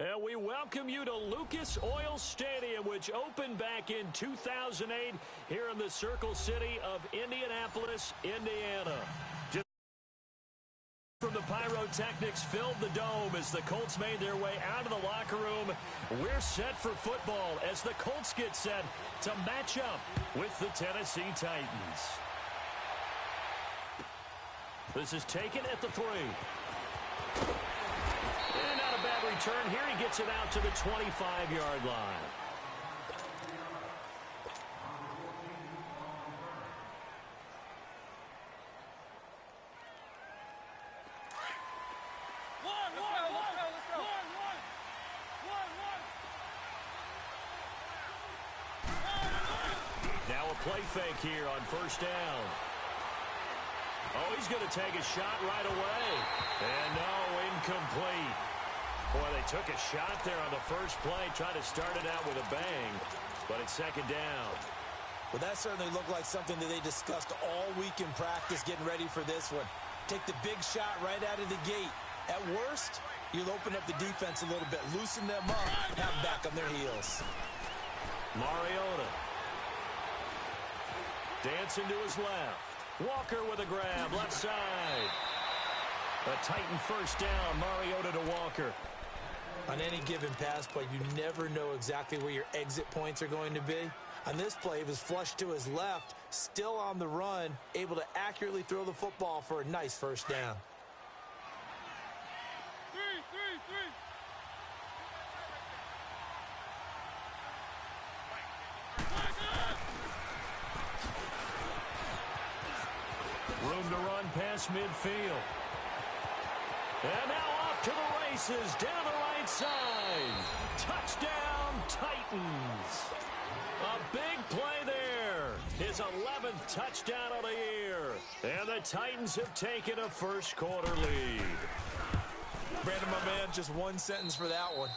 And we welcome you to Lucas Oil Stadium, which opened back in 2008 here in the Circle City of Indianapolis, Indiana. Just from the pyrotechnics filled the dome as the Colts made their way out of the locker room. We're set for football as the Colts get set to match up with the Tennessee Titans. This is taken at the 3. And not a bad return here. He gets it out to the 25-yard line. Now a play fake here on first down. Oh, he's going to take a shot right away. And no, incomplete. Boy, they took a shot there on the first play, trying to start it out with a bang. But it's second down. Well, that certainly looked like something that they discussed all week in practice, getting ready for this one. Take the big shot right out of the gate. At worst, you'll open up the defense a little bit, loosen them up, have them back on their heels. Mariota. Dancing to his left. Walker with a grab, left side. A Titan first down, Mariota to Walker. On any given pass play, you never know exactly where your exit points are going to be. On this play, he was flushed to his left, still on the run, able to accurately throw the football for a nice first down. Room to run past midfield. And now off to the races, down the right side. Touchdown, Titans. A big play there. His 11th touchdown of the year. And the Titans have taken a first quarter lead. Brandon, my man, just one sentence for that one.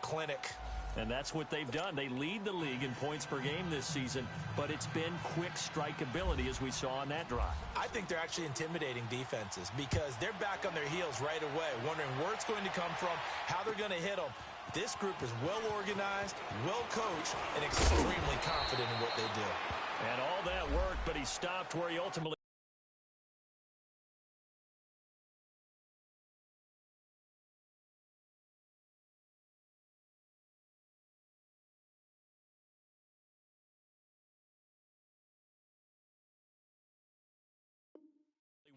Clinic. And that's what they've done. They lead the league in points per game this season, but it's been quick strikeability as we saw on that drive. I think they're actually intimidating defenses because they're back on their heels right away, wondering where it's going to come from, how they're going to hit them. This group is well organized, well coached, and extremely confident in what they do. And all that worked, but he stopped where he ultimately...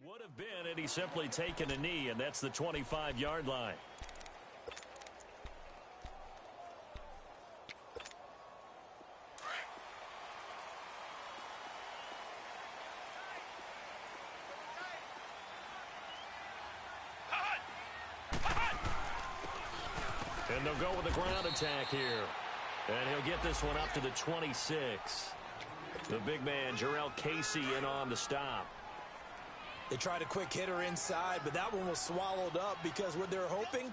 would have been, and he's simply taken a knee, and that's the 25-yard line. And they'll go with the ground attack here. And he'll get this one up to the 26. The big man, Jarrell Casey, in on the stop. They tried a quick hitter inside, but that one was swallowed up because what they're hoping,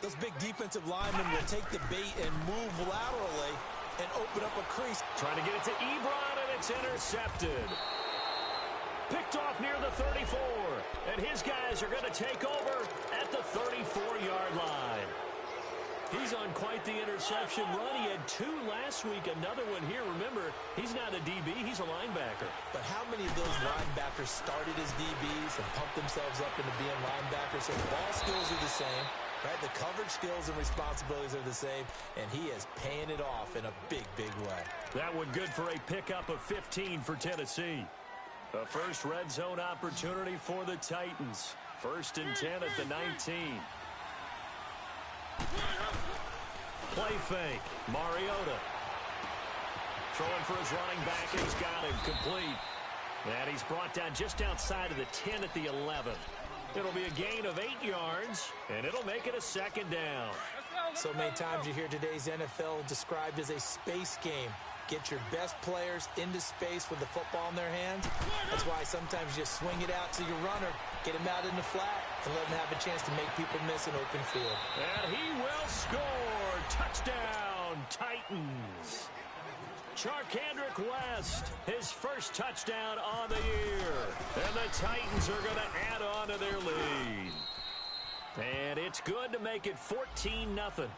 those big defensive linemen will take the bait and move laterally and open up a crease. Trying to get it to Ebron, and it's intercepted. Picked off near the 34, and his guys are going to take over at the 34-yard line. He's on quite the interception run. He had 2 last week, another one here. Remember, he's not a DB, he's a linebacker. But how many of those linebackers started as DBs and pumped themselves up into being linebackers? So the ball skills are the same, right? The coverage skills and responsibilities are the same, and he is paying it off in a big, big way. That one good for a pickup of 15 for Tennessee. A first red zone opportunity for the Titans. 1st and 10 at the 19. Play fake. Mariota. Throwing for his running back, and he's got him complete. And he's brought down just outside of the 10 at the 11. It'll be a gain of 8 yards, and it'll make it a second down. So many times you hear today's NFL described as a space game. Get your best players into space with the football in their hands. That's why sometimes you swing it out to your runner, get him out in the flat, and let him have a chance to make people miss an open field. And he will score. Touchdown, Titans. Charkandrick West, his first touchdown on the year. And the Titans are going to add on to their lead. And it's good to make it 14-0.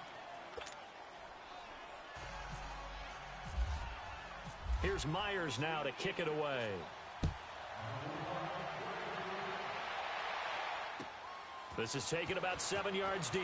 Here's Myers now to kick it away. This is taken about 7 yards deep.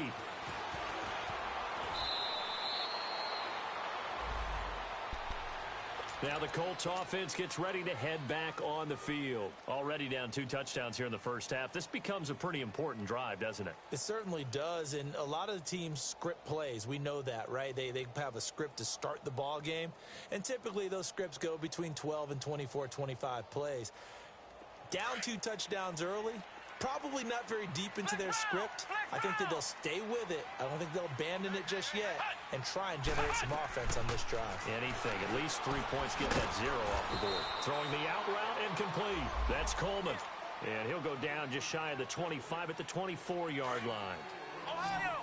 Now the Colts offense gets ready to head back on the field. Already down 2 touchdowns here in the first half. This becomes a pretty important drive, doesn't it? It certainly does, and a lot of the teams script plays. We know that, right? They have a script to start the ball game, and typically those scripts go between 12 and 24, 25 plays. Down 2 touchdowns early, probably not very deep into their script. I think that they'll stay with it. I don't think they'll abandon it just yet and try and generate some offense on this drive. Anything. At least 3 points, get that 0 off the board. Throwing the out route incomplete. That's Coleman. And he'll go down just shy of the 25 at the 24-yard line.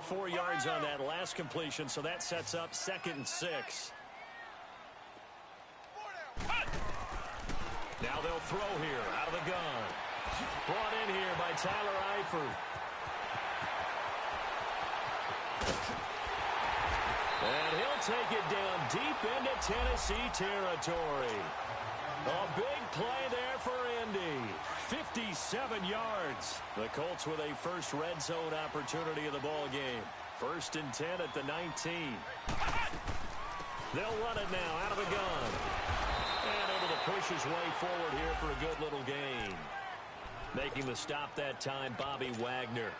4 yards on that last completion, so that sets up 2nd and 6. Now they'll throw here out of the gun. Brought in here by Tyler Eifert. And he'll take it down deep into Tennessee territory. A big play there for Indy. 57 yards. The Colts with a first red zone opportunity of the ball game. 1st and 10 at the 19. They'll run it now out of the gun. And able to push his way forward here for a good little gain. Making the stop that time, Bobby Wagner.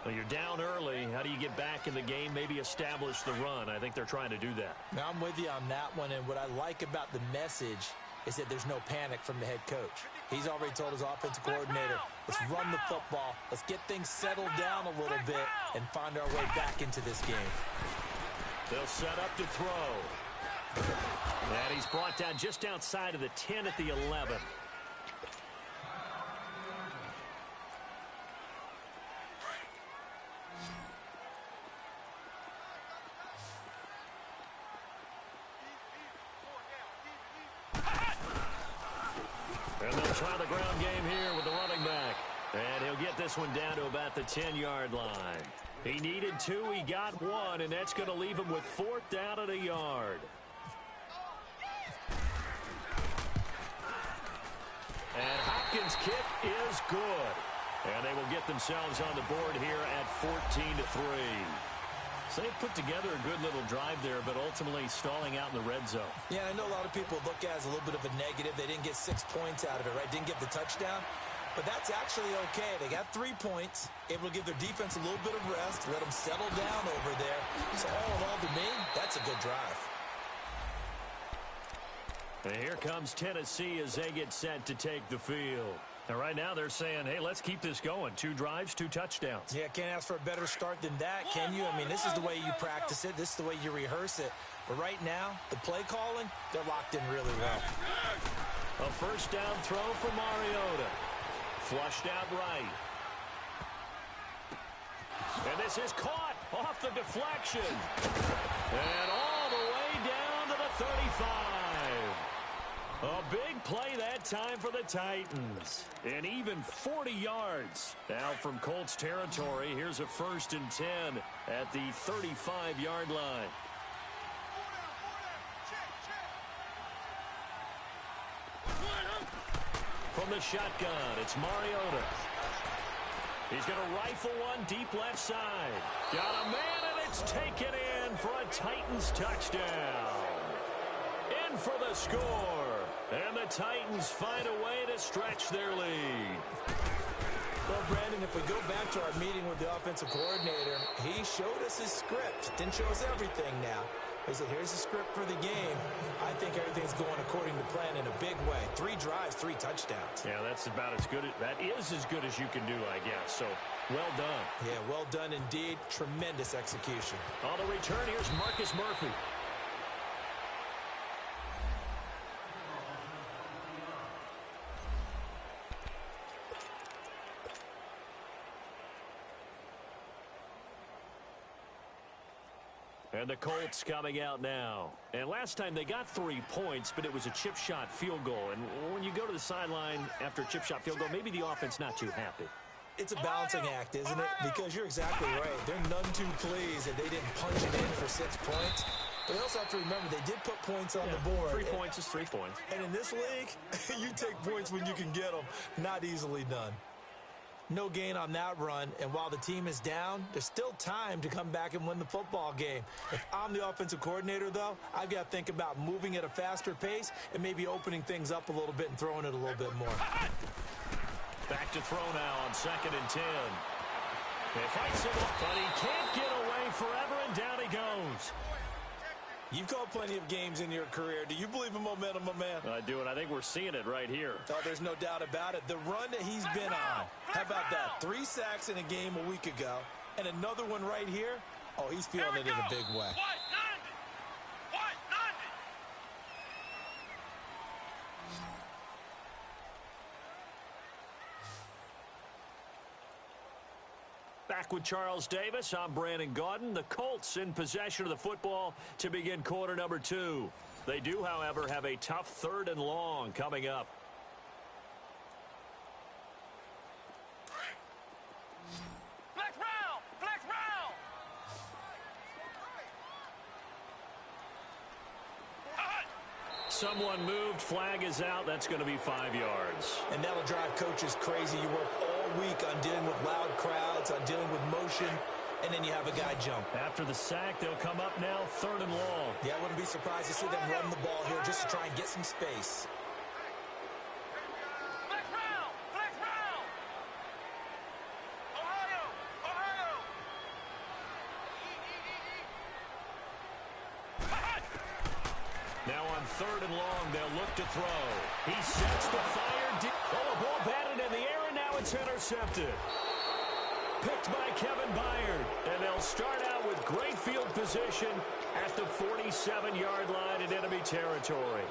Well, you're down early. How do you get back in the game, maybe establish the run? I think they're trying to do that. Now, I'm with you on that one, and what I like about the message is that there's no panic from the head coach. He's already told his offensive coordinator, let's run the football, let's get things settled down a little bit, and find our way back into this game. They'll set up to throw. And he's brought down just outside of the 10 at the 11. And they'll try the ground game here with the running back. And he'll get this one down to about the 10-yard line. He needed 2, he got 1, and that's going to leave him with 4th down at a yard. And Hopkins' kick is good. And they will get themselves on the board here at 14-3. So they put together a good little drive there, but ultimately stalling out in the red zone. Yeah, I know a lot of people look at it as a little bit of a negative. They didn't get 6 points out of it, right? Didn't get the touchdown. But that's actually okay. They got 3 points, able to give their defense a little bit of rest, let them settle down over there. So all in all, to me, that's a good drive. And here comes Tennessee as they get set to take the field. And right now they're saying, hey, let's keep this going. 2 drives, 2 touchdowns. Yeah, can't ask for a better start than that, can you? I mean, this is the way you practice it. This is the way you rehearse it. But right now, the play calling, they're locked in really well. A first down throw for Mariota. Flushed out right. And this is caught off the deflection. And all the way down to the 35. A big play that time for the Titans. And even 40 yards. Now from Colts territory, here's a 1st and 10 at the 35-yard line. From the shotgun, it's Mariota. He's going to rifle one deep left side. Got a man, and it's taken in for a Titans touchdown. In for the score. And the Titans find a way to stretch their lead. Well, Brandon, if we go back to our meeting with the offensive coordinator, he showed us his script. Didn't show us everything now. He said, here's the script for the game. I think everything's going according to plan in a big way. 3 drives, 3 touchdowns. Yeah, that's about as good. That is as good as you can do, I guess. So, well done. Yeah, well done indeed. Tremendous execution. On the return, here's Marcus Murphy. And the Colts coming out now. And last time they got 3 points, but it was a chip shot field goal. And when you go to the sideline after a chip shot field goal, maybe the offense not too happy. It's a balancing act, isn't it? Because you're exactly right. They're none too pleased that they didn't punch it in for 6 points. But you also have to remember they did put points on the board. 3 points is 3 points. And in this league, you take points when you can get them. Not easily done. No gain on that run, and while the team is down, there's still time to come back and win the football game. If I'm the offensive coordinator, though, I've got to think about moving at a faster pace and maybe opening things up a little bit and throwing it a little bit more. Back to throw now on 2nd and 10. He fights him, but he can't get away forever, and down he goes. You've called plenty of games in your career. Do you believe in momentum, my man? I do, and I think we're seeing it right here. Oh, there's no doubt about it. The run that he's been on, how about that? 3 sacks in a game a week ago, and another one right here. Oh, he's feeling it in a big way. Back with Charles Davis, I'm Brandon Gaudin. The Colts in possession of the football to begin quarter number 2. They do, however, have a tough 3rd and long coming up. Flex round! Flex round! Someone moved, flag is out. That's going to be 5 yards. And that'll drive coaches crazy. You work all week on dealing with loud crowds, on dealing with motion, and then you have a guy jump. After the sack, they'll come up now 3rd and long. Yeah, I wouldn't be surprised to see them run the ball here just to try and get some space. Flex round! Flex round! Ohio! Ohio! Now on 3rd and long, they'll look to throw. He sets the fire deep. Oh, a ball batted in the air, and now it's intercepted. Picked by Kevin Byard. And they'll start out with great field position at the 47-yard line in enemy territory.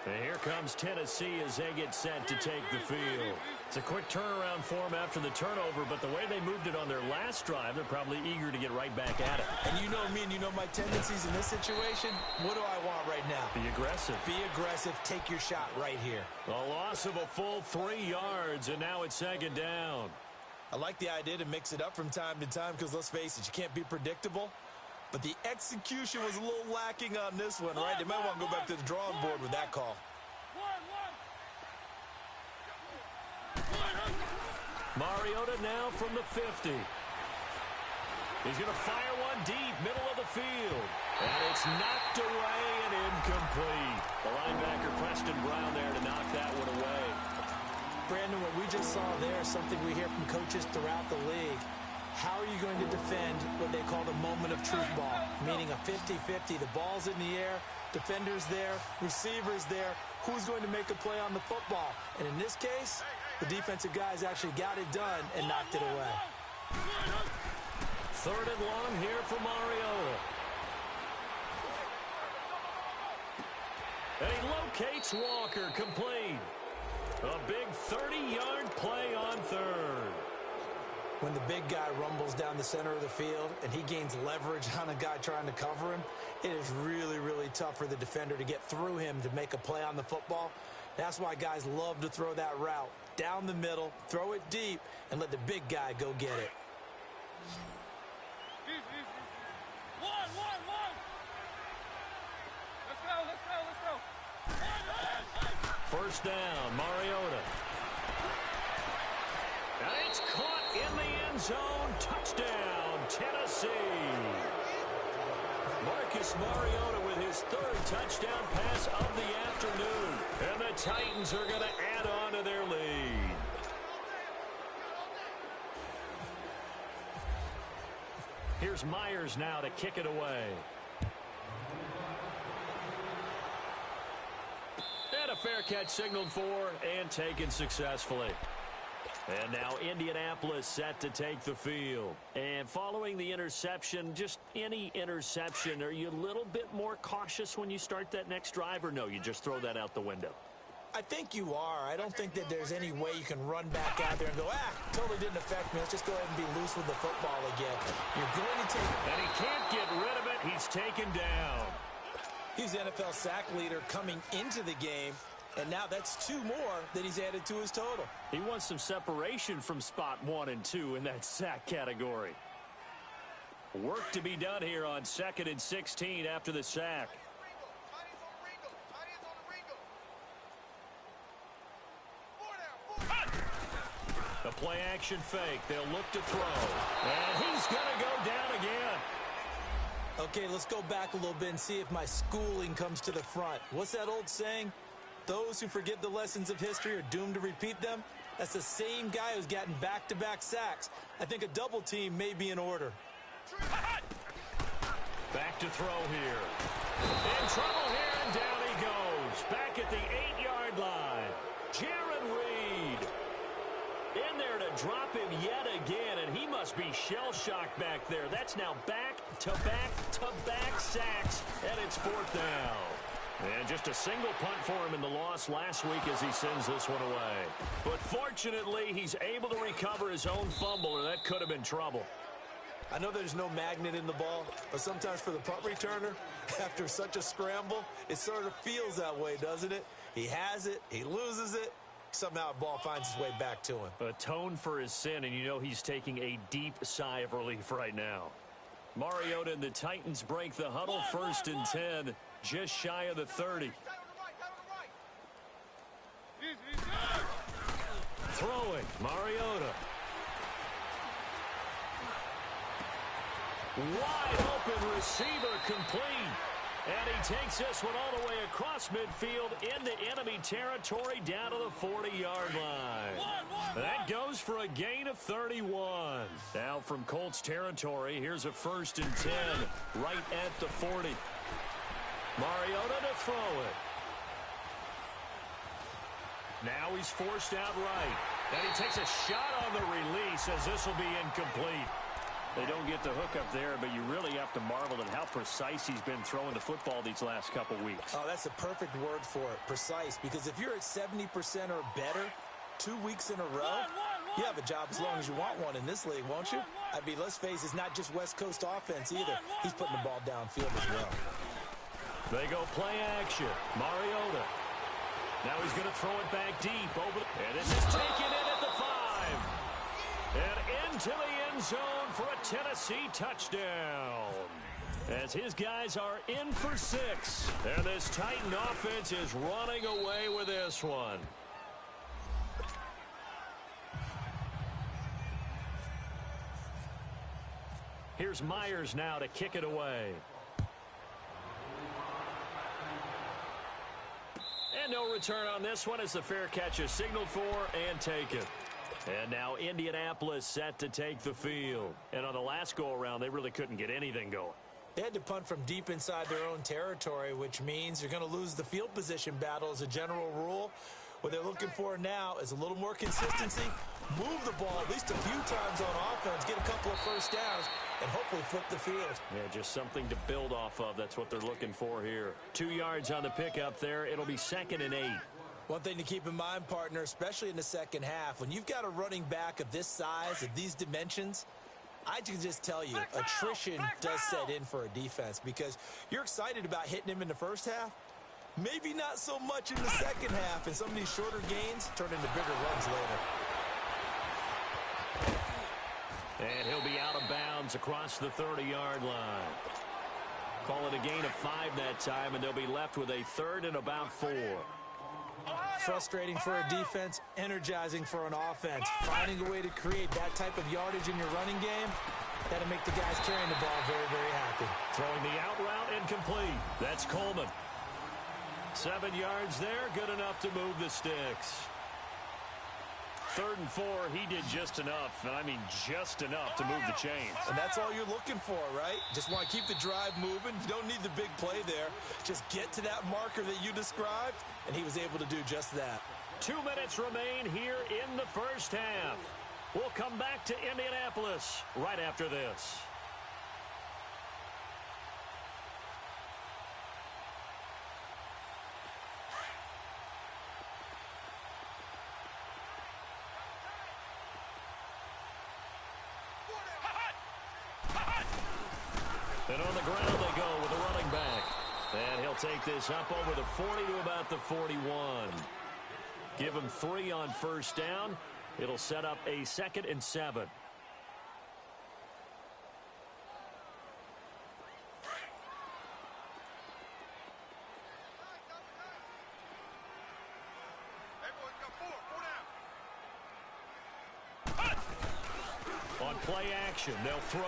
And here comes Tennessee as they get set to take the field. It's a quick turnaround for them after the turnover, but the way they moved it on their last drive, they're probably eager to get right back at it. And you know me and you know my tendencies in this situation. What do I want right now? Be aggressive. Be aggressive. Take your shot right here. A loss of a full 3 yards, and now it's 2nd down. I like the idea to mix it up from time to time because, let's face it, you can't be predictable. But the execution was a little lacking on this one, right? They might want to go back to the drawing board with that call. Mariota now from the 50. He's going to fire one deep, middle of the field. And it's knocked away and incomplete. The linebacker, Preston Brown, there to knock that one away. Brandon, what we just saw there is something we hear from coaches throughout the league. How are you going to defend what they call the moment of truth ball, meaning a 50-50? The ball's in the air, defenders there, receivers there. Who's going to make a play on the football? And in this case, the defensive guys actually got it done and knocked it away. 3rd and long here for Mariota. And he locates Walker, complete. A big 30-yard play on 3rd. When the big guy rumbles down the center of the field and he gains leverage on a guy trying to cover him, it is really, really tough for the defender to get through him to make a play on the football. That's why guys love to throw that route. Down the middle, throw it deep, and let the big guy go get it. One! Let's go! First down, Mariota. And it's caught in the end zone. Touchdown, Tennessee. Marcus Mariota with his 3rd touchdown pass of the afternoon. And the Titans are going to add on to their lead. Here's Myers now to kick it away. And a fair catch signaled for and taken successfully. And now Indianapolis set to take the field. And following the interception, just any interception, are you a little bit more cautious when you start that next drive, or no, you just throw that out the window? I think you are. I don't think that there's any way you can run back out there and go, totally didn't affect me. Let's just go ahead and be loose with the football again. You're going to take... And he can't get rid of it. He's taken down. He's the NFL sack leader coming into the game. And now that's 2 more that he's added to his total. He wants some separation from spot 1 and 2 in that sack category. Work to be done here on 2nd and 16 after the sack. A play action fake. They'll look to throw. And he's going to go down again. Okay, let's go back a little bit and see if my schooling comes to the front. What's that old saying? Those who forget the lessons of history are doomed to repeat them. That's the same guy who's gotten back-to-back sacks. I think a double team may be in order. Back to throw here. In trouble here, and down he goes. Back at the 8-yard line. Jaron Reed in there to drop him yet again, and he must be shell-shocked back there. That's now back-to-back-to-back sacks, and it's 4th down. And just a single punt for him in the loss last week as he sends this one away. But fortunately, he's able to recover his own fumble, or that could have been trouble. I know there's no magnet in the ball, but sometimes for the punt returner, after such a scramble, it sort of feels that way, doesn't it? He has it, he loses it, somehow the ball finds its way back to him. Atone for his sin, and you know he's taking a deep sigh of relief right now. Mariota and the Titans break the huddle, 1st and 10, just shy of the 30. Throwing, Mariota. Wide open receiver complete. And he takes this one all the way across midfield into enemy territory down to the 40-yard line. That goes for a gain of 31. Now from Colts territory, here's a 1st and 10 right at the 40. Mariota to throw it. Now he's forced out right. And he takes a shot on the release as this will be incomplete. They don't get the hook up there, but you really have to marvel at how precise he's been throwing the football these last couple weeks. Oh, that's a perfect word for it, precise, because if you're at 70% or better 2 weeks in a row, you have a job as long as you want one in this league, won't you? I mean, let's face it, it's not just West Coast offense either. He's putting the ball downfield as well. They go play action. Mariota. Now he's going to throw it back deep. And this is taken in at the 5. And into the end zone for a Tennessee touchdown. As his guys are in for 6. And this Titan offense is running away with this one. Here's Myers now to kick it away. And no return on this one as the fair catch is signaled for and taken. And now Indianapolis set to take the field. And on the last go-around, they really couldn't get anything going. They had to punt from deep inside their own territory, which means you're going to lose the field position battle as a general rule. What they're looking for now is a little more consistency, move the ball at least a few times on offense, get a couple of first downs, and hopefully flip the field. Yeah, just something to build off of. That's what they're looking for here. 2 yards on the pickup there. It'll be 2nd and 8. One thing to keep in mind, partner, especially in the second half, when you've got a running back of this size, of these dimensions, I can just tell you, attrition does set in for a defense because you're excited about hitting him in the first half. Maybe not so much in the second half, and some of these shorter gains turn into bigger runs later. And he'll be out of bounds across the 30-yard line. Call it a gain of 5 that time, and they'll be left with a 3rd and about 4. Frustrating for a defense, energizing for an offense. Finding a way to create that type of yardage in your running game, that'll make the guys carrying the ball very, very happy. Throwing the out route incomplete. That's Coleman. 7 yards there, good enough to move the sticks. 3rd and 4, he did just enough, and I mean just enough to move the chains. And that's all you're looking for, right? Just want to keep the drive moving. You don't need the big play there. Just get to that marker that you described, and he was able to do just that. 2 minutes remain here in the first half. We'll come back to Indianapolis right after this. And on the ground they go with a running back. And he'll take this up over the 40 to about the 41. Give him 3 on first down. It'll set up a 2nd and 7. play action. They'll throw.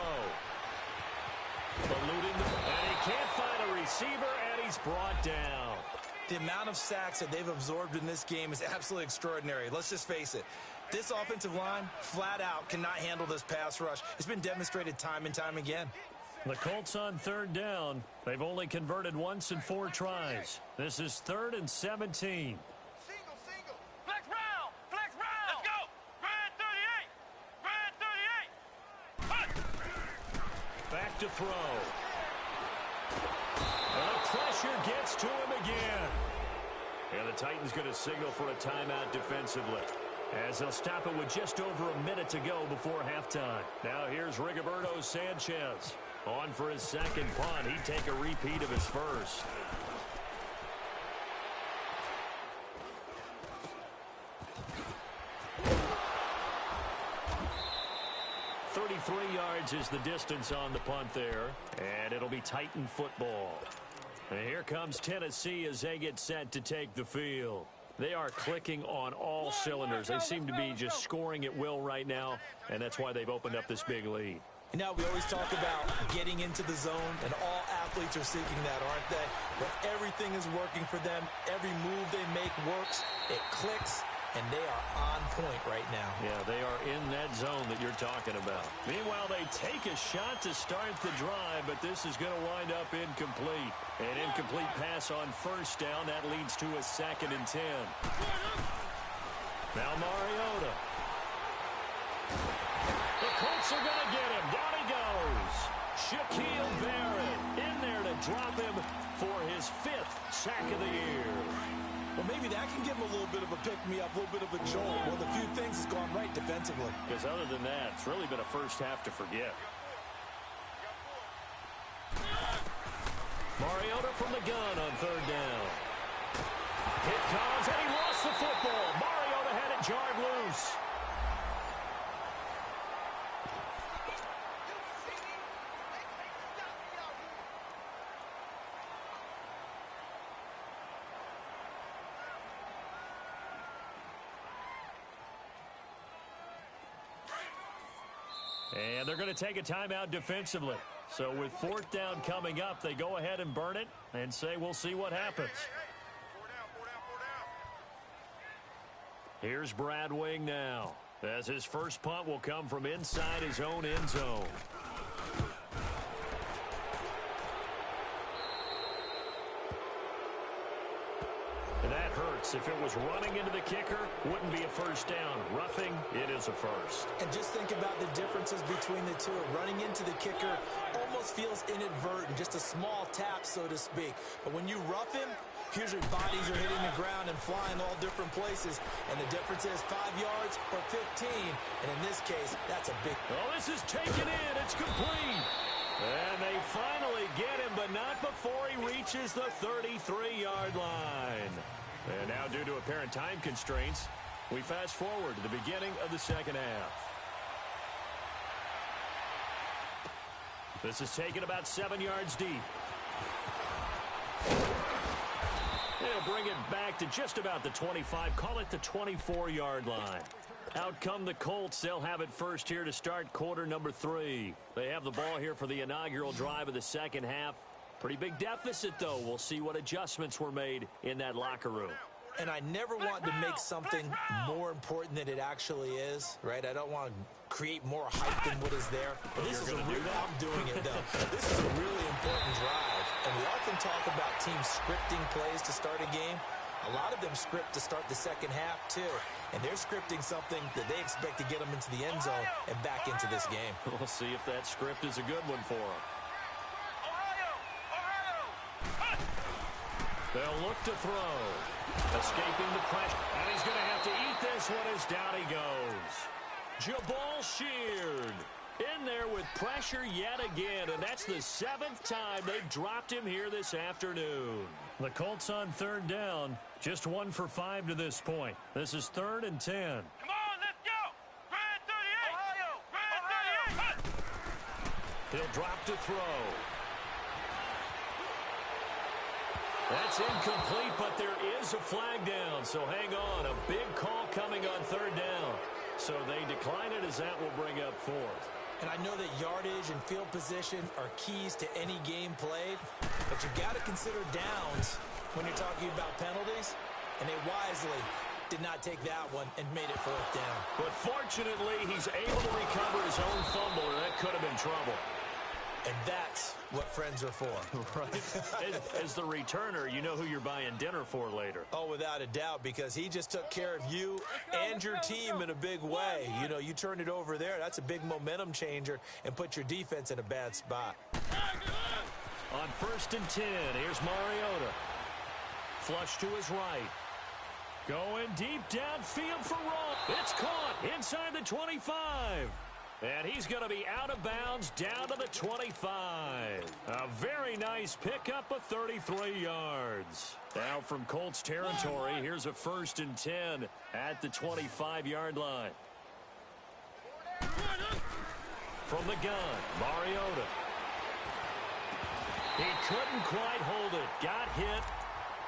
Eluding, and he can't find a receiver, and he's brought down. The amount of sacks that they've absorbed in this game is absolutely extraordinary. Let's just face it. This offensive line, flat out, cannot handle this pass rush. It's been demonstrated time and time again. The Colts on third down. They've only converted once in 4 tries. This is 3rd and 17. Single. Flex round. Let's go. Red 38. Back to throw. And the pressure gets to him again. And the Titans going to signal for a timeout defensively, as they'll stop it with just over a minute to go before halftime. Now here's Rigoberto Sanchez. On for his second punt. He'd take a repeat of his first. Yards is the distance on the punt there, and it'll be Titan football. And here comes Tennessee as they get set to take the field. They are clicking on all cylinders. They seem to be just scoring at will right now, and that's why they've opened up this big lead. You know, we always talk about getting into the zone, and all athletes are seeking that, aren't they? But everything is working for them. Every move they make works. It clicks. And they are on point right now. Yeah, they are in that zone that you're talking about. Meanwhile, they take a shot to start the drive, but this is going to wind up incomplete. An incomplete pass on first down. That leads to a 2nd and 10. Now Mariota. The Colts are going to get him. Down he goes. Shaquille Barrett in there to drop him for his 5th sack of the year. Well, maybe that can give him a little bit of a pick-me-up, a little bit of a jolt. Well, the few things has gone right defensively. Because other than that, it's really been a first half to forget. Mariota from the gun on 3rd down. Here comes, and he lost the football. Mariota had it jarred loose. And they're going to take a timeout defensively. So with 4th down coming up, they go ahead and burn it and say we'll see what happens. Here's Brad Wing now, as his first punt will come from inside his own end zone. And that hurts. If it was running into the kicker, wouldn't be a first down. Roughing, it is a first. And just think about the differences between the two. Running into the kicker almost feels inadvertent, just a small tap, so to speak. But when you rough him, usually bodies are hitting the ground and flying all different places. And the difference is 5 yards or 15. And in this case, that's a big... Oh, this is taken in. It's complete. And they finally get him, but not before he reaches the 33-yard line. And now, due to apparent time constraints, we fast forward to the beginning of the second half. This is taken about 7 yards deep. They'll bring it back to just about the 25, call it the 24-yard line. Out come the Colts. They'll have it first here to start quarter number 3. They have the ball here for the inaugural drive of the second half. Pretty big deficit, though. We'll see what adjustments were made in that locker room. And I never want to make something more important than it actually is, right? I don't want to create more hype than what is there. But this is a real, I'm doing it, though. This is a really important drive. And we often talk about teams scripting plays to start a game. A lot of them script to start the second half, too. And they're scripting something that they expect to get them into the end zone and back into this game. We'll see if that script is a good one for them. They'll look to throw. Escaping the pressure. And he's going to have to eat this one as down he goes. Jabal Sheard in there with pressure yet again. And that's the 7th time they've dropped him here this afternoon. The Colts on 3rd down. Just 1 for 5 to this point. This is 3rd and 10. Come on, let's go. Red 38. Red 38. He'll drop to throw. That's incomplete, but there is a flag down, so hang on. A big call coming on 3rd down. So they decline it as that will bring up 4th. And I know that yardage and field position are keys to any game played, but you got to consider downs when you're talking about penalties, and they wisely did not take that one and made it fourth down. But fortunately, he's able to recover his own fumble, or that could have been trouble. And that's what friends are for. Right. As the returner, you know who you're buying dinner for later. Oh, without a doubt, because he just took care of you and your team in a big way. You know, you turned it over there. That's a big momentum changer and put your defense in a bad spot. On 1st and 10, here's Mariota. Flush to his right. Going deep downfield for Roll. It's caught inside the 25. And he's going to be out of bounds down to the 25. A very nice pickup of 33 yards. Now from Colts territory, here's a 1st and 10 at the 25-yard line. From the gun, Mariota. He couldn't quite hold it. Got hit.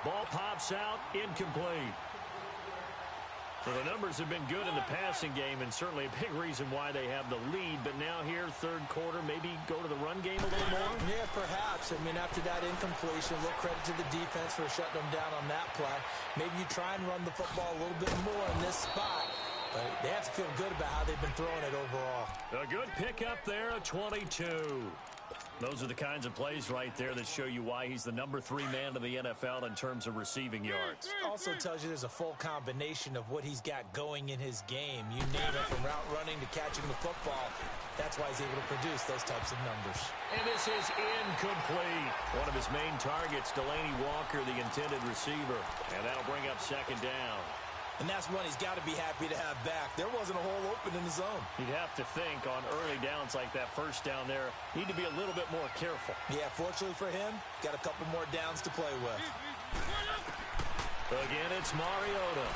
Ball pops out, incomplete. So the numbers have been good in the passing game, and certainly a big reason why they have the lead. But now here, third quarter, maybe go to the run game a little more? Yeah, perhaps. I mean, after that incompletion, a little credit to the defense for shutting them down on that play. Maybe you try and run the football a little bit more in this spot. But they have to feel good about how they've been throwing it overall. A good pickup there, a 22. Those are the kinds of plays right there that show you why he's the number 3 man of the NFL in terms of receiving yards. Also tells you there's a full combination of what he's got going in his game. You name it, from route running to catching the football. That's why he's able to produce those types of numbers. And this is incomplete. One of his main targets, Delaney Walker, the intended receiver. And that'll bring up 2nd down. And that's one he's got to be happy to have back. There wasn't a hole open in the zone. You'd have to think on early downs like that, 1st down there, need to be a little bit more careful. Yeah, fortunately for him, got a couple more downs to play with. Again, it's Mariota.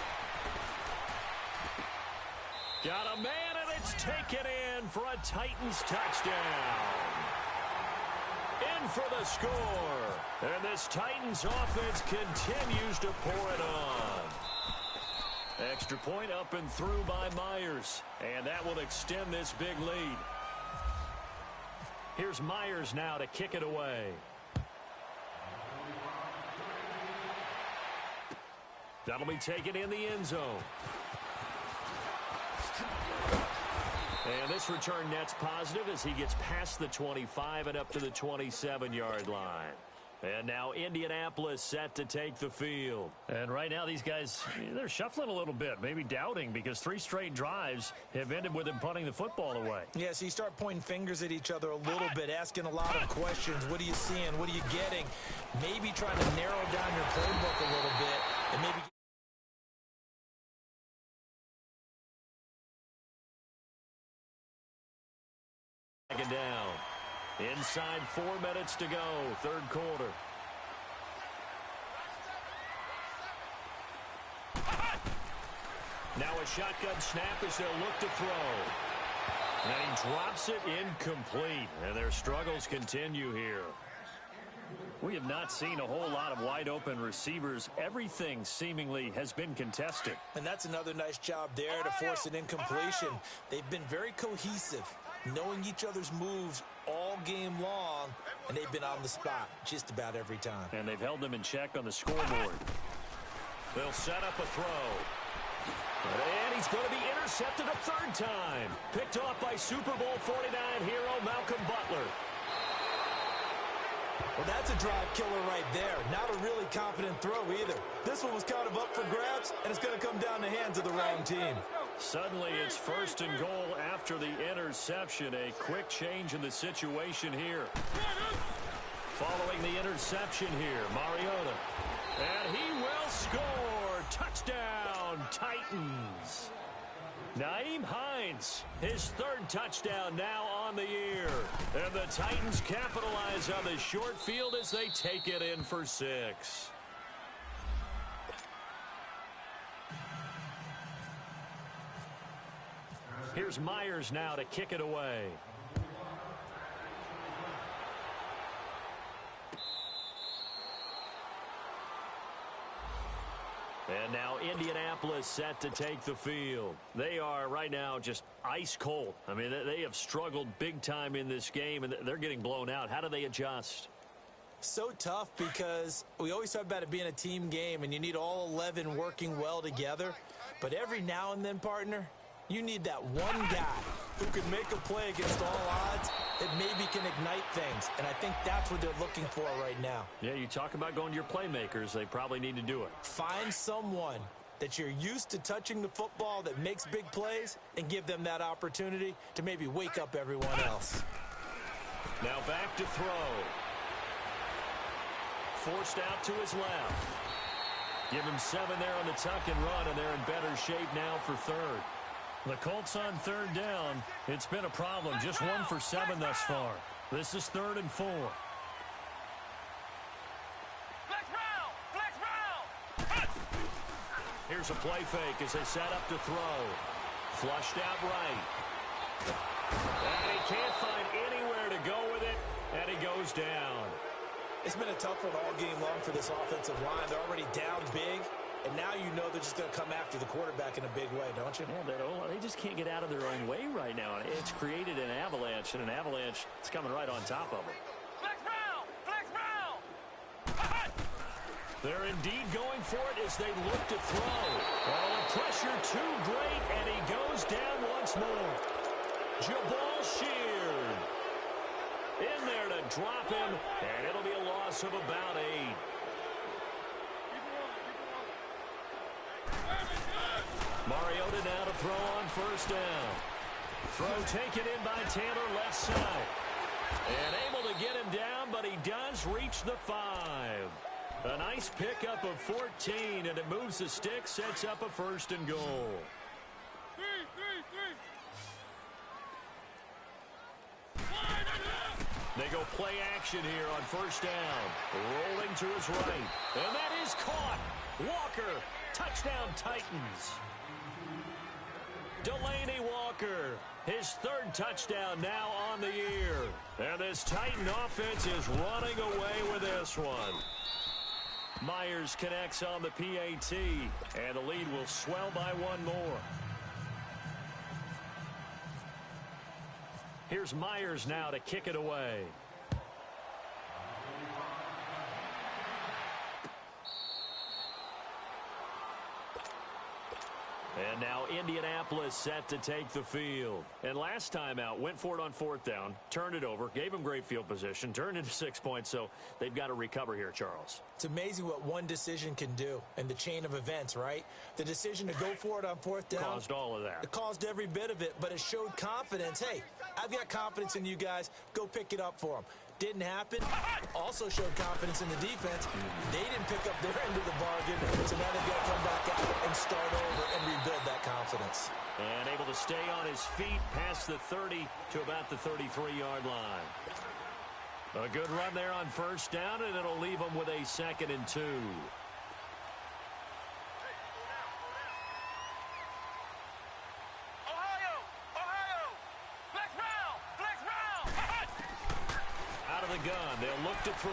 Got a man, and it's taken in for a Titans touchdown. In for the score. And this Titans offense continues to pour it on. Extra point up and through by Myers. And that will extend this big lead. Here's Myers now to kick it away. That'll be taken in the end zone. And this return net's positive as he gets past the 25 and up to the 27-yard line. And now Indianapolis set to take the field. And right now these guys, they're shuffling a little bit, maybe doubting, because 3 straight drives have ended with them punting the football away. Yeah, so you start pointing fingers at each other a little bit, asking a lot of questions. What are you seeing? What are you getting? Maybe trying to narrow down your playbook a little bit and maybe second down. Inside 4 minutes to go, third quarter. Now a shotgun snap as they'll look to throw. And he drops it incomplete. And their struggles continue here. We have not seen a whole lot of wide-open receivers. Everything seemingly has been contested. And that's another nice job there to force an incompletion. They've been very cohesive, knowing each other's moves all game long, and they've been on the spot just about every time. And they've held them in check on the scoreboard. They'll set up a throw. And he's going to be intercepted a 3rd time. Picked off by Super Bowl 49 hero Malcolm Butler. Well, that's a drive killer right there. Not a really confident throw either. This one was kind of up for grabs, and it's going to come down the hands of the wrong team. Suddenly, it's 1st and goal after the interception. A quick change in the situation here. Following the interception here, Mariota. And he will score. Touchdown, Titans. Nyheim Hines, his 3rd touchdown now on the year. And the Titans capitalize on the short field as they take it in for 6. Here's Myers now to kick it away. And now Indianapolis set to take the field. They are right now just ice cold. I mean, they have struggled big time in this game, and they're getting blown out. How do they adjust? So tough because we always talk about it being a team game, and you need all 11 working well together. But every now and then, partner, you need that one guy who can make a play against all odds that maybe can ignite things. And I think that's what they're looking for right now. Yeah, you talk about going to your playmakers. They probably need to do it. Find someone that you're used to touching the football that makes big plays and give them that opportunity to maybe wake up everyone else. Now back to throw. Forced out to his left. Give him 7 there on the tuck and run, and they're in better shape now for third. The Colts on third down. It's been a problem. Just 1 for 7 thus far. This is 3rd and 4. Flex round! Flex round! Here's a play fake as they set up to throw. Flushed out right. And he can't find anywhere to go with it, and he goes down. It's been a tough one all game long for this offensive line. They're already down big, and now you know they're just going to come after the quarterback in a big way, don't you? Yeah, they just can't get out of their own way right now. It's created an avalanche, and an avalanche is coming right on top of them. Flex round! Flex round! They're indeed going for it as they look to throw. Oh, the pressure too great, and he goes down once more. Jabal Sheard in there to drop him, and it'll be a loss of about 8. Mariota now to throw on first down. Throw taken in by Taylor left side. And able to get him down, but he does reach the 5. A nice pickup of 14, and it moves the stick, sets up a 1st and goal. They go play action here on first down. Rolling to his right. And that is caught. Walker, touchdown Titans. Delaney Walker, his 3rd touchdown now on the year. And this Titan offense is running away with this one. Myers connects on the PAT, and the lead will swell by 1 more. Here's Myers now to kick it away. And now Indianapolis set to take the field. And last time out, went for it on 4th down, turned it over, gave them great field position, turned into 6 points, so they've got to recover here, Charles. It's amazing what one decision can do in the chain of events, right? The decision to go for it on 4th down. Caused all of that. It caused every bit of it, but it showed confidence. Hey, I've got confidence in you guys. Go pick it up for them. Didn't happen. Also showed confidence in the defense. They didn't pick up their end of the bargain, so now they've got to come back out and start over and rebuild that confidence. And able to stay on his feet past the 30 to about the 33-yard line. A good run there on first down, and it'll leave them with a 2nd and 2. Gun. They'll look to throw.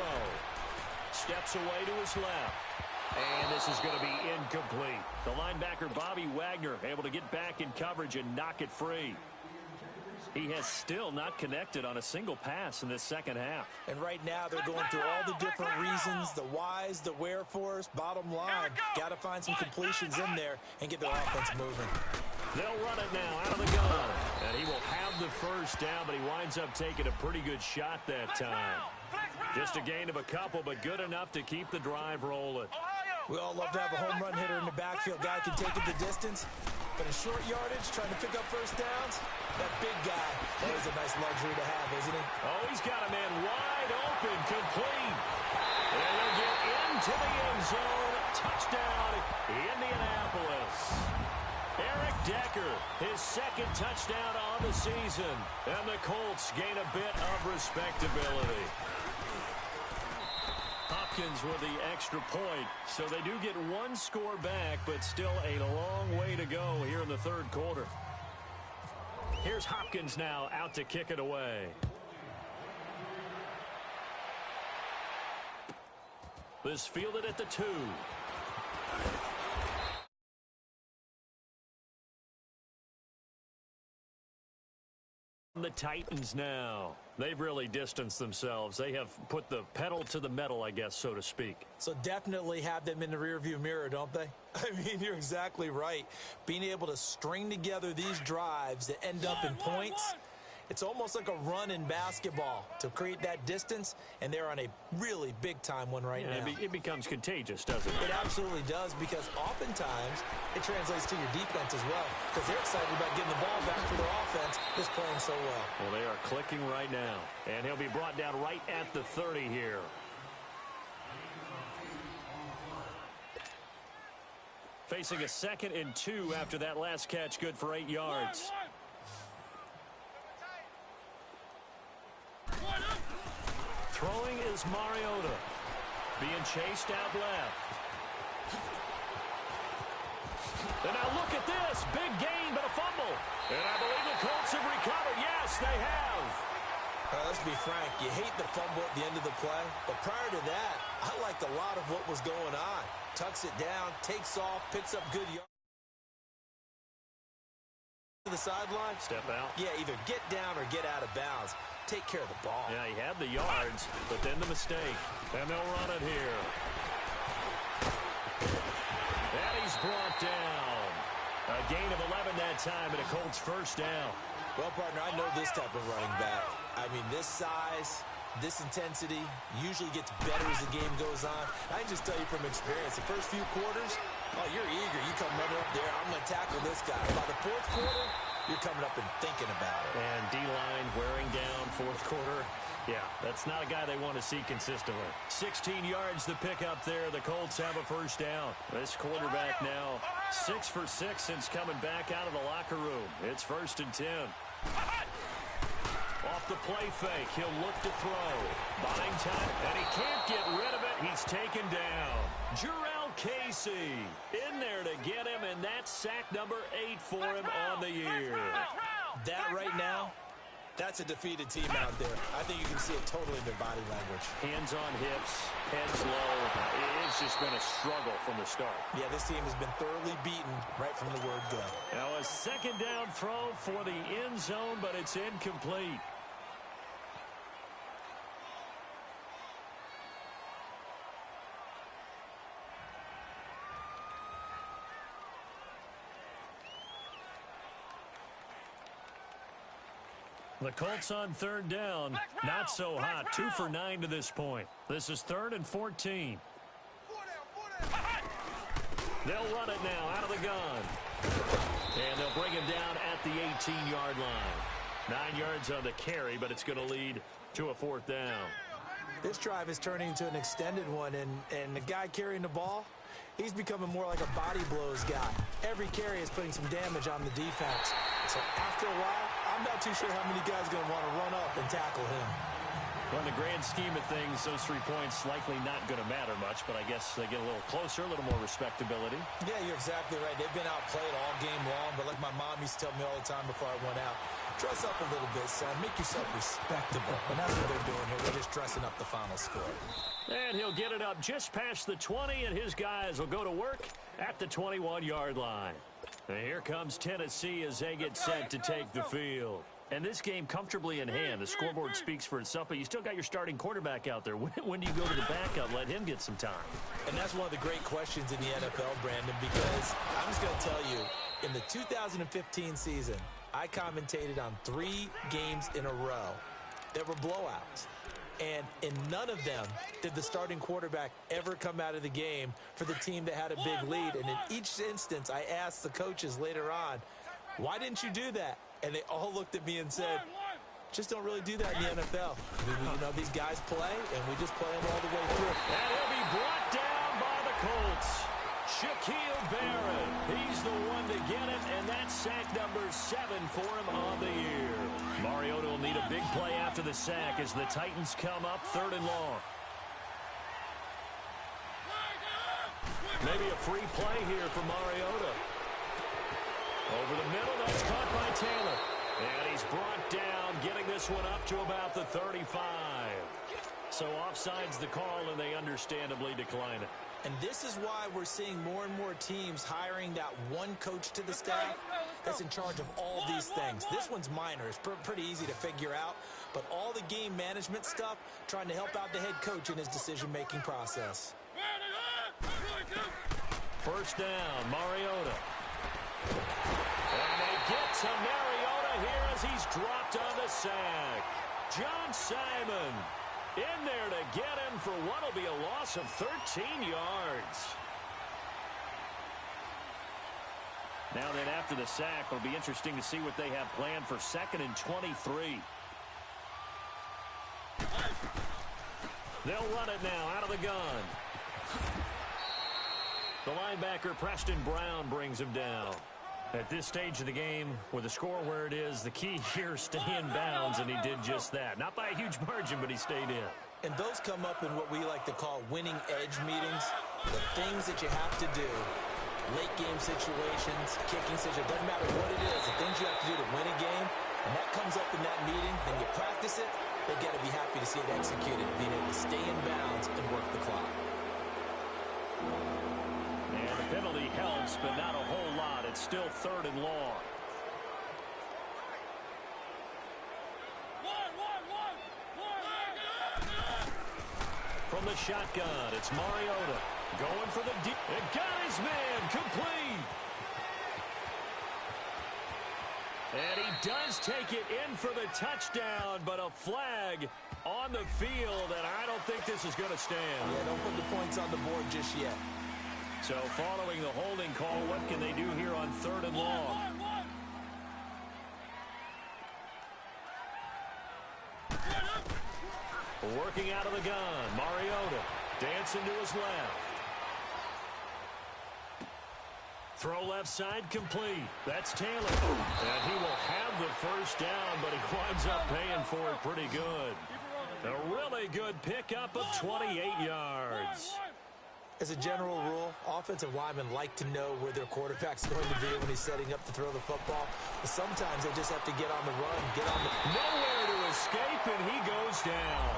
Steps away to his left. And this is going to be incomplete. The linebacker, Bobby Wagner, able to get back in coverage and knock it free. He has still not connected on a single pass in this second half. And right now they're going through all the different reasons, the whys, the wherefores. Bottom line, got to find some completions in there and get their offense moving. They'll run it now out of the gun. And he will have the first down, but he winds up taking a pretty good shot that time. Just a gain of a couple, but good enough to keep the drive rolling. We all love to have a home run hitter in the backfield. Guy can take it the distance. But in short yardage, trying to pick up first downs, that big guy, that is a nice luxury to have, isn't he? Oh, he's got a man wide open, complete. And they'll get into the end zone. Touchdown, Indianapolis. Eric Decker, his 2nd touchdown on the season. And the Colts gain a bit of respectability. Hopkins with the extra point. So they do get 1 score back, but still a long way to go here in the 3rd quarter. Here's Hopkins now out to kick it away. This fielded at the 2. The Titans now. They've really distanced themselves. They have put the pedal to the metal, I guess, so to speak. So definitely have them in the rearview mirror, don't they? I mean, you're exactly right. Being able to string together these drives that end up in points, it's almost like a run in basketball to create that distance, and they're on a really big-time one right now. It becomes contagious, doesn't it? It absolutely does, because oftentimes it translates to your defense as well, because they're excited about getting the ball back for their offense that's playing so well. Well, they are clicking right now, and he'll be brought down right at the 30 here. Facing a 2nd and 2 after that last catch, good for 8 yards. Throwing is Mariota. Being chased out left. And now look at this. Big gain, but a fumble. And I believe the Colts have recovered. Yes, they have. Let's be frank. You hate the fumble at the end of the play. But prior to that, I liked a lot of what was going on. Tucks it down, takes off, picks up good yards. To the sideline. Step out. Yeah, either get down or get out of bounds. Take care of the ball. Yeah, he had the yards, but then the mistake. And they'll run it here. And he's brought down. A gain of 11 that time, and a Colts first down. Well, partner, I know this type of running back. I mean, this size, this intensity usually gets better as the game goes on. I can just tell you from experience, the first few quarters, oh, you're eager. You come running up there, I'm going to tackle this guy. By the fourth quarter, you're coming up and thinking about it. And D-line wearing down fourth quarter. Yeah, that's not a guy they want to see consistently. 16 yards to pick up there. The Colts have a first down. This quarterback now 6 for 6 since coming back out of the locker room. It's 1st and 10. Off the play fake. He'll look to throw. Buying time, and he can't get rid of it. He's taken down. Jarrell Casey in there to get him, and that's sack number 8 for him on the year. That right now, that's a defeated team out there. I think you can see it totally in their body language. Hands on hips, heads low. It's just been a struggle from the start. Yeah, this team has been thoroughly beaten right from the word go. Now a 2nd down throw for the end zone, but it's incomplete. The Colts on 3rd down. Not so hot. 2 for 9 to this point. This is 3rd and 14. They'll run it now out of the gun. And they'll bring him down at the 18-yard line. 9 yards on the carry, but it's going to lead to a 4th down. This drive is turning into an extended one, and the guy carrying the ball, he's becoming more like a body blows guy. Every carry is putting some damage on the defense. So after a while, I'm not too sure how many guys are going to want to run up and tackle him. Well, in the grand scheme of things, those 3 points likely not going to matter much, but I guess they get a little closer, a little more respectability. Yeah, you're exactly right. They've been outplayed all game long, but like my mom used to tell me all the time before I went out, dress up a little bit, son. Make yourself respectable. And that's what they're doing here. They're just dressing up the final score. And he'll get it up just past the 20, and his guys will go to work at the 21-yard line. And here comes Tennessee as they get set to take the field. And this game comfortably in hand. The scoreboard speaks for itself, but you still got your starting quarterback out there. When do you go to the backup? Let him get some time. And that's one of the great questions in the NFL, Brandon, because I'm just going to tell you, in the 2015 season, I commentated on 3 games in a row that were blowouts. And in none of them did the starting quarterback ever come out of the game for the team that had a big lead. And in each instance, I asked the coaches later on, why didn't you do that? And they all looked at me and said, just don't really do that in the NFL. You know, these guys play, and we just play them all the way through. And he'll be brought down by the Colts. Shaquille Barrett, he's the one to get it, and that's sack number 7 for him on the year. Mariota will need a big play after the sack as the Titans come up 3rd and long. Maybe a free play here for Mariota. Over the middle, that's caught by Taylor. And he's brought down, getting this one up to about the 35. So offside's the call, and they understandably decline it. And this is why we're seeing more and more teams hiring that one coach to the staff that's in charge of all these things. This one's minor. It's pretty easy to figure out. But all the game management stuff, trying to help out the head coach in his decision-making process. First down, Mariota. And they get to Mariota here as he's dropped on the sack. John Simon in there to get him for what will be a loss of 13 yards. Now then, after the sack, it'll be interesting to see what they have planned for 2nd and 23. They'll run it now out of the gun. The linebacker, Preston Brown, brings him down. At this stage of the game, with the score where it is, the key here is stay in bounds, and he did just that. Not by a huge margin, but he stayed in. And those come up in what we like to call winning edge meetings. The things that you have to do, late game situations, kicking situations, doesn't matter what it is, the things you have to do to win a game, and that comes up in that meeting, then you practice it, they got to be happy to see it executed, being able to stay in bounds and work the clock. And the penalty helps, but not a whole lot. It's still 3rd and long. From the shotgun, it's Mariota going for the deep. It got his man complete. And he does take it in for the touchdown, but a flag on the field, and I don't think this is going to stand. Yeah, don't put the points on the board just yet. So following the holding call, what can they do here on 3rd and long? Working out of the gun, Mariota dancing to his left. Throw left side complete. That's Taylor. And he will have the first down, but he winds up paying for it pretty good. A really good pickup of 28 yards. As a general rule, offensive linemen like to know where their quarterback's going to be when he's setting up to throw the football. But sometimes they just have to get on the run, get on the... Nowhere to escape, and he goes down.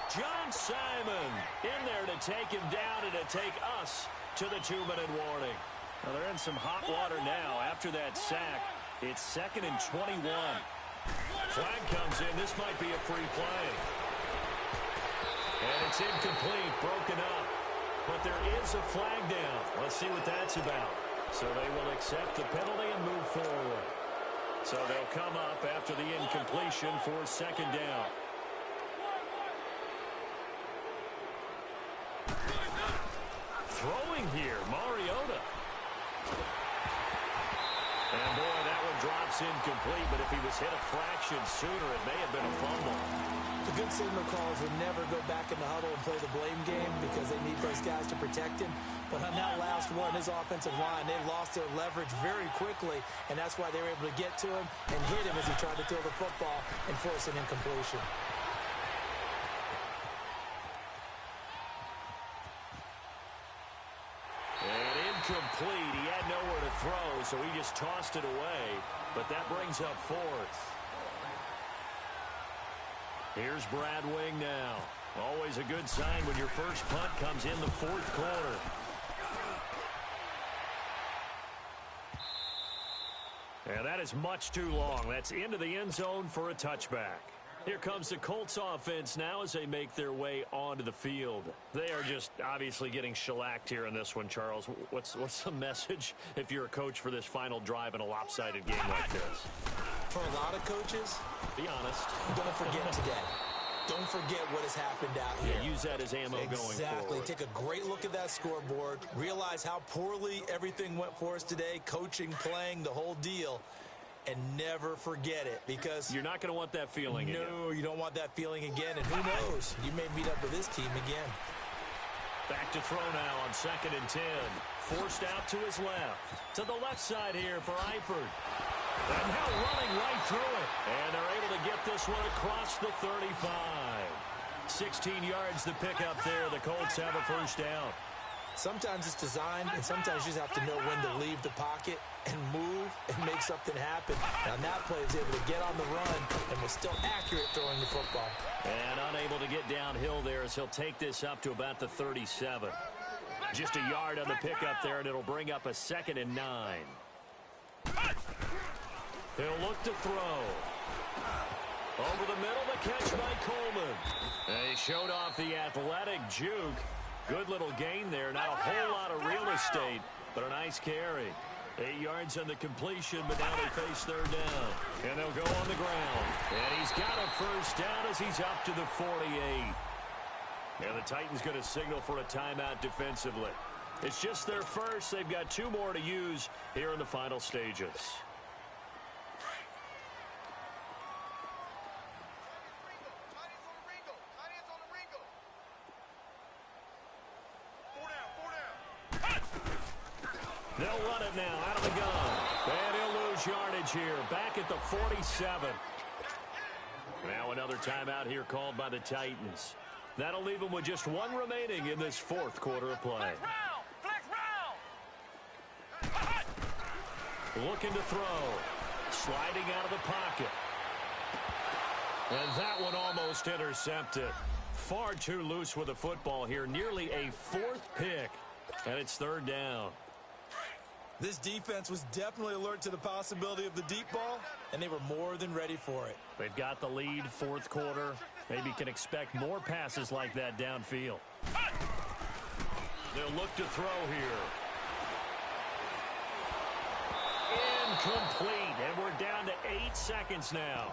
John Simon in there to take him down and to take us to the 2-minute warning. Well, they're in some hot water now after that sack. It's 2nd and 21. Flag comes in. This might be a free play. And it's incomplete, broken up. But there is a flag down. Let's see what that's about. So they will accept the penalty and move forward. So they'll come up after the incompletion for 2nd down. Throwing here, Mariota. And boy, that one drops incomplete, but if he was hit a fraction sooner, it may have been a fumble. The good signal callers would never go back in the huddle and play the blame game because they need those guys to protect him. But on that last one, his offensive line, they lost their leverage very quickly, and that's why they were able to get to him and hit him as he tried to throw the football and force an incompletion. Complete. He had nowhere to throw, so he just tossed it away. But that brings up 4th. Here's Brad Wing now. Always a good sign when your first punt comes in the 4th quarter. And that is much too long. That's into the end zone for a touchback. Here comes the Colts offense now as they make their way onto the field. They are just obviously getting shellacked here in this one, Charles. What's the message if you're a coach for this final drive in a lopsided game like this? For a lot of coaches, be honest. Don't forget today. Don't forget what has happened out here. Yeah, use that as ammo going forward. Exactly. Take a great look at that scoreboard. Realize how poorly everything went for us today. Coaching, playing, the whole deal. And never forget it, because you're not going to want that feeling again. No, you don't want that feeling again. And who knows? You may meet up with this team again. Back to throw now on 2nd and 10. Forced out to his left. To the left side here for Eifert. And now running right through it. And they're able to get this one across the 35. 16 yards to pick up there. The Colts have a first down. Sometimes it's designed, and sometimes you just have to know when to leave the pocket and move and make something happen. And on that play, he was able to get on the run and was still accurate throwing the football. And unable to get downhill there as he'll take this up to about the 37. Just a yard on the pickup there, and it'll bring up a 2nd and 9. He'll look to throw. Over the middle, the catch by Coleman. They showed off the athletic juke. Good little gain there. Not a whole lot of real estate, but a nice carry. 8 yards on the completion, but now they face 3rd down. And they'll go on the ground. And he's got a 1st down as he's up to the 48. And the Titans going to signal for a timeout defensively. It's just their first. They've got 2 more to use here in the final stages. They'll run it now out of the gun. And he'll lose yardage here. Back at the 47. Now another timeout here called by the Titans. That'll leave them with just 1 remaining in this 4th quarter of play. Flex round. Looking to throw. Sliding out of the pocket. And that one almost intercepted. Far too loose with the football here. Nearly a 4th pick. And it's 3rd down. This defense was definitely alert to the possibility of the deep ball, and they were more than ready for it. They've got the lead, 4th quarter. Maybe can expect more passes like that downfield. They'll look to throw here. Incomplete, and we're down to 8 seconds now.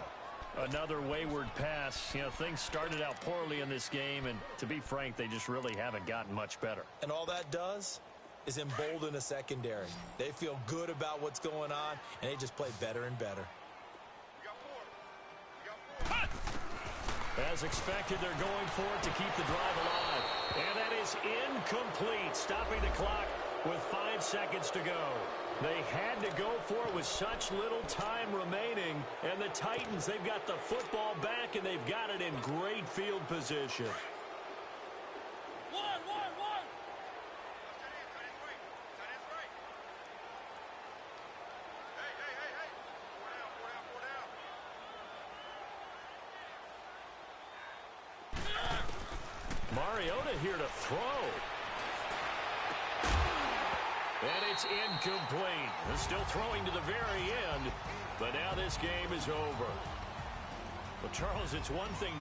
Another wayward pass. You know, things started out poorly in this game, and to be frank, they just really haven't gotten much better. And all that does is embolden a secondary. They feel good about what's going on, and they just play better and better. As expected, they're going for it to keep the drive alive. And that is incomplete, stopping the clock with 5 seconds to go. They had to go for it with such little time remaining. And the Titans, they've got the football back, and they've got it in great field position. Mariota here to throw. And it's incomplete. They're still throwing to the very end, but now this game is over. Well, Charles, it's one thing.